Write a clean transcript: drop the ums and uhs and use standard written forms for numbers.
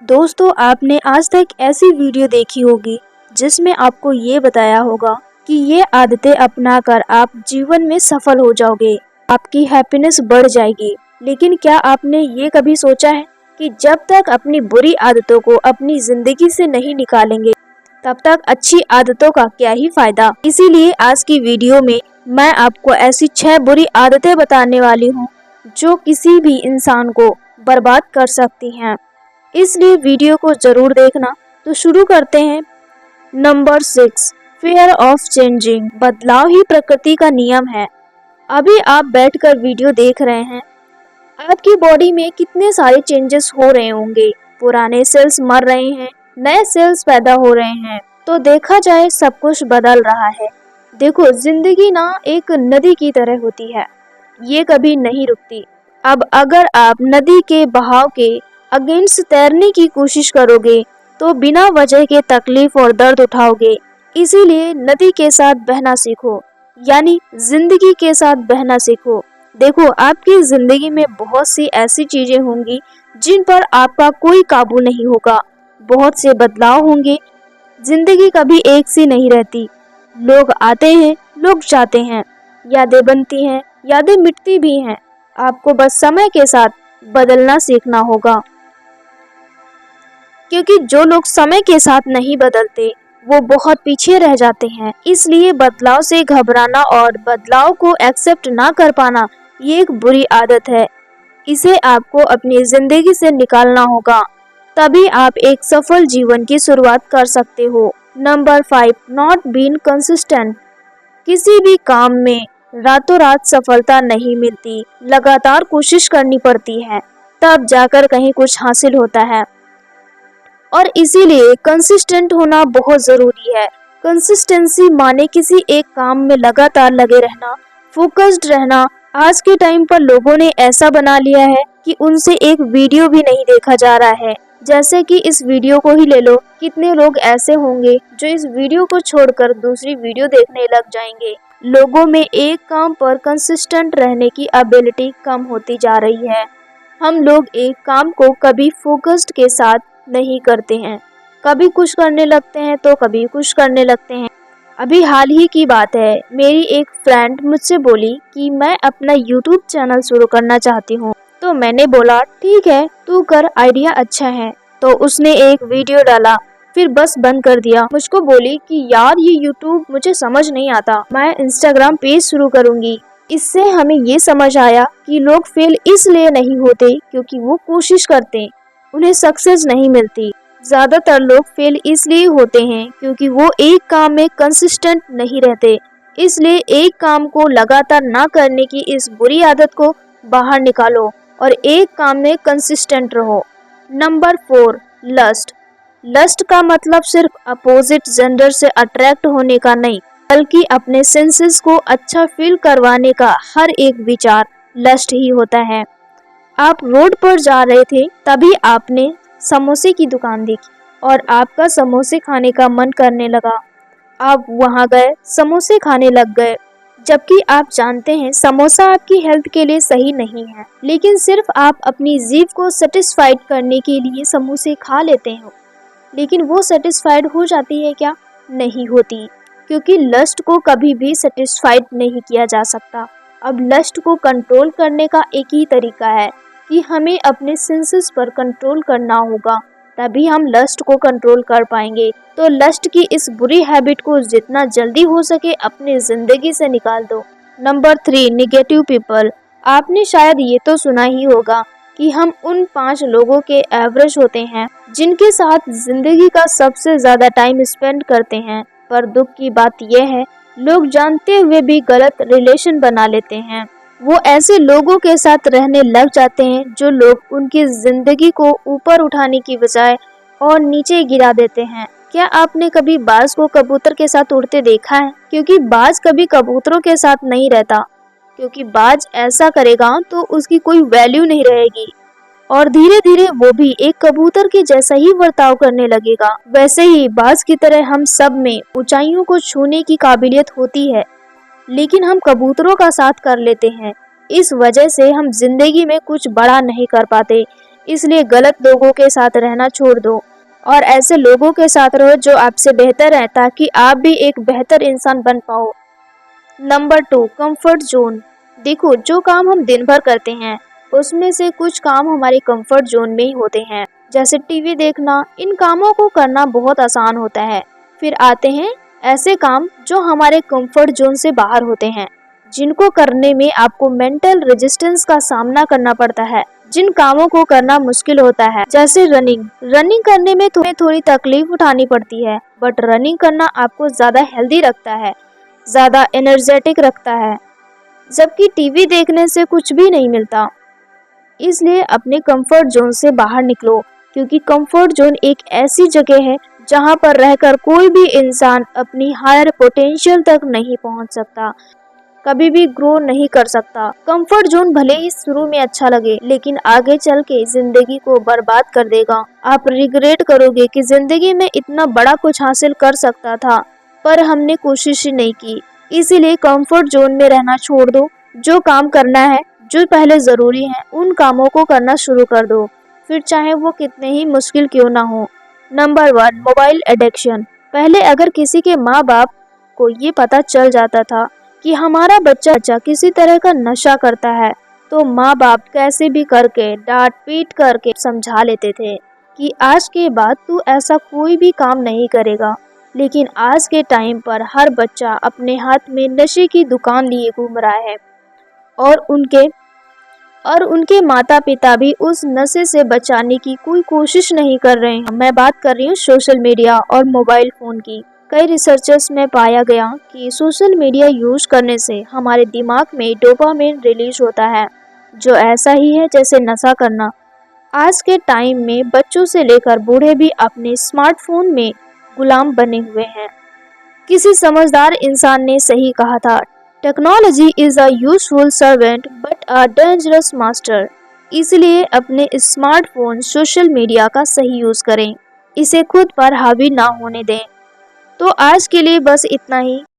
दोस्तों, आपने आज तक ऐसी वीडियो देखी होगी जिसमें आपको ये बताया होगा कि ये आदतें अपनाकर आप जीवन में सफल हो जाओगे, आपकी हैप्पीनेस बढ़ जाएगी। लेकिन क्या आपने ये कभी सोचा है कि जब तक अपनी बुरी आदतों को अपनी जिंदगी से नहीं निकालेंगे तब तक अच्छी आदतों का क्या ही फायदा। इसीलिए आज की वीडियो में मैं आपको ऐसी 6 बुरी आदतें बताने वाली हूँ जो किसी भी इंसान को बर्बाद कर सकती हैं। इसलिए वीडियो को जरूर देखना। तो शुरू करते हैं। Number 6, fair of changing. बदलाव ही प्रकृति का नियम है। अभी आप बैठकर वीडियो देख रहे हैं, आपकी बॉडी में कितने सारे चेंजेस हो रहे होंगे। पुराने सेल्स मर रहे हैं, नए सेल्स पैदा हो रहे हैं। तो देखा जाए सब कुछ बदल रहा है। देखो, जिंदगी ना एक नदी की तरह होती है, ये कभी नहीं रुकती। अब अगर आप नदी के बहाव के अगेंस्ट तैरने की कोशिश करोगे तो बिना वजह के तकलीफ और दर्द उठाओगे। इसीलिए नदी के साथ बहना सीखो, यानी जिंदगी के साथ बहना सीखो। देखो, आपकी जिंदगी में बहुत सी ऐसी चीजें होंगी जिन पर आपका कोई काबू नहीं होगा। बहुत से बदलाव होंगे। जिंदगी कभी एक सी नहीं रहती। लोग आते हैं, लोग जाते हैं, यादें बनती हैं, यादें मिटती भी हैं। आपको बस समय के साथ बदलना सीखना होगा, क्योंकि जो लोग समय के साथ नहीं बदलते वो बहुत पीछे रह जाते हैं। इसलिए बदलाव से घबराना और बदलाव को एक्सेप्ट ना कर पाना ये एक बुरी आदत है। इसे आपको अपनी जिंदगी से निकालना होगा, तभी आप एक सफल जीवन की शुरुआत कर सकते हो। Number 5, not being consistent. किसी भी काम में रातों रात सफलता नहीं मिलती, लगातार कोशिश करनी पड़ती है, तब जाकर कहीं कुछ हासिल होता है। और इसीलिए कंसिस्टेंट होना बहुत जरूरी है। कंसिस्टेंसी माने किसी एक काम में लगातार लगे रहना, फोकस्ड रहना। आज के टाइम पर लोगों ने ऐसा बना लिया है कि उनसे एक वीडियो भी नहीं देखा जा रहा है। जैसे कि इस वीडियो को ही ले लो, कितने लोग ऐसे होंगे जो इस वीडियो को छोड़कर दूसरी वीडियो देखने लग जाएंगे। लोगों में एक काम पर कंसिस्टेंट रहने की एबिलिटी कम होती जा रही है। हम लोग एक काम को कभी फोकस्ड के साथ नहीं करते हैं, कभी कुछ करने लगते हैं तो कभी कुछ करने लगते हैं। अभी हाल ही की बात है, मेरी एक फ्रेंड मुझसे बोली कि मैं अपना YouTube चैनल शुरू करना चाहती हूँ। तो मैंने बोला ठीक है, तू कर, आइडिया अच्छा है। तो उसने एक वीडियो डाला, फिर बस बंद कर दिया। मुझको बोली कि यार ये YouTube मुझे समझ नहीं आता, मैं Instagram पेज शुरू करूंगी। इससे हमें ये समझ आया कि लोग फेल इसलिए नहीं होते क्योंकि वो कोशिश करते, उन्हें सक्सेस नहीं मिलती। ज्यादातर लोग फेल इसलिए होते हैं क्योंकि वो एक काम में कंसिस्टेंट नहीं रहते। इसलिए एक काम को लगातार ना करने की इस बुरी आदत को बाहर निकालो और एक काम में कंसिस्टेंट रहो। Number 4, lust. लस्ट का मतलब सिर्फ अपोजिट जेंडर से अट्रैक्ट होने का नहीं, बल्कि अपने सेंसेस को अच्छा फील करवाने का हर एक विचार लस्ट ही होता है। आप रोड पर जा रहे थे, तभी आपने समोसे की दुकान देखी और आपका समोसे खाने का मन करने लगा। आप वहां गए, समोसे खाने लग गए, जबकि आप जानते हैं समोसा आपकी हेल्थ के लिए सही नहीं है। लेकिन सिर्फ आप अपनी जीभ को सेटिस्फाइड करने के लिए समोसे खा लेते हो। लेकिन वो सेटिस्फाइड हो जाती है क्या? नहीं होती, क्योंकि लस्ट को कभी भी सेटिस्फाइड नहीं किया जा सकता। अब लस्ट को कंट्रोल करने का एक ही तरीका है कि हमें अपने सेंसेस पर कंट्रोल करना होगा, तभी हम लस्ट को कंट्रोल कर पाएंगे। तो लस्ट की इस बुरी हैबिट को जितना जल्दी हो सके अपनी जिंदगी से निकाल दो। Number 3, negative people. आपने शायद ये तो सुना ही होगा कि हम उन 5 लोगों के एवरेज होते हैं जिनके साथ जिंदगी का सबसे ज्यादा टाइम स्पेंड करते हैं। पर दुख की बात यह है, लोग जानते हुए भी गलत रिलेशन बना लेते हैं। वो ऐसे लोगों के साथ रहने लग जाते हैं जो लोग उनकी जिंदगी को ऊपर उठाने की बजाय और नीचे गिरा देते हैं। क्या आपने कभी बाज को कबूतर के साथ उड़ते देखा है? क्योंकि बाज कभी कबूतरों के साथ नहीं रहता, क्योंकि बाज ऐसा करेगा तो उसकी कोई वैल्यू नहीं रहेगी और धीरे धीरे वो भी एक कबूतर के जैसा ही बर्ताव करने लगेगा। वैसे ही बाज की तरह हम सब में ऊंचाइयों को छूने की काबिलियत होती है, लेकिन हम कबूतरों का साथ कर लेते हैं। इस वजह से हम जिंदगी में कुछ बड़ा नहीं कर पाते। इसलिए गलत लोगों के साथ रहना छोड़ दो और ऐसे लोगों के साथ रहो जो आपसे बेहतर है, ताकि आप भी एक बेहतर इंसान बन पाओ। Number 2, comfort zone. देखो, जो काम हम दिन भर करते हैं उसमें से कुछ काम हमारे कंफर्ट जोन में ही होते हैं, जैसे टीवी देखना। इन कामों को करना बहुत आसान होता है। फिर आते हैं ऐसे काम जो हमारे कंफर्ट जोन से बाहर होते हैं, जिनको करने में आपको मेंटल रेजिस्टेंस का सामना करना पड़ता है, जिन कामों को करना मुश्किल होता है, जैसे रनिंग। रनिंग करने में तुम्हें थोड़ी तकलीफ उठानी पड़ती है, बट रनिंग करना आपको ज्यादा हेल्दी रखता है, ज्यादा एनर्जेटिक रखता है, जबकि टीवी देखने से कुछ भी नहीं मिलता। इसलिए अपने कंफर्ट जोन से बाहर निकलो, क्योंकि कंफर्ट जोन एक ऐसी जगह है जहां पर रहकर कोई भी इंसान अपनी हायर पोटेंशियल तक नहीं पहुंच सकता, कभी भी ग्रो नहीं कर सकता। कंफर्ट जोन भले ही शुरू में अच्छा लगे, लेकिन आगे चल के जिंदगी को बर्बाद कर देगा। आप रिग्रेट करोगे कि जिंदगी में इतना बड़ा कुछ हासिल कर सकता था, पर हमने कोशिश ही नहीं की। इसीलिए कंफर्ट जोन में रहना छोड़ दो। जो काम करना है, जो पहले जरूरी है, उन कामों को करना शुरू कर दो, फिर चाहे वो कितने ही मुश्किल क्यों ना हो। Number 1, mobile addiction. पहले अगर किसी के माँ बाप को ये पता चल जाता था कि हमारा बच्चा किसी तरह का नशा करता है, तो माँ बाप कैसे भी करके डांट पीट करके समझा लेते थे कि आज के बाद तू ऐसा कोई भी काम नहीं करेगा। लेकिन आज के टाइम पर हर बच्चा अपने हाथ में नशे की दुकान लिए घूम रहा है, और उनके माता पिता भी उस नशे से बचाने की कोई कोशिश नहीं कर रहे हैं। मैं बात कर रही हूँ सोशल मीडिया और मोबाइल फोन की। कई रिसर्चर्स में पाया गया कि सोशल मीडिया यूज करने से हमारे दिमाग में डोपामिन रिलीज होता है, जो ऐसा ही है जैसे नशा करना। आज के टाइम में बच्चों से लेकर बूढ़े भी अपने स्मार्टफोन में गुलाम बने हुए हैं। किसी समझदार इंसान ने सही कहा था, technology is a useful servant but a dangerous master. इसलिए अपने स्मार्टफोन सोशल मीडिया का सही यूज करें, इसे खुद पर हावी ना होने दें। तो आज के लिए बस इतना ही।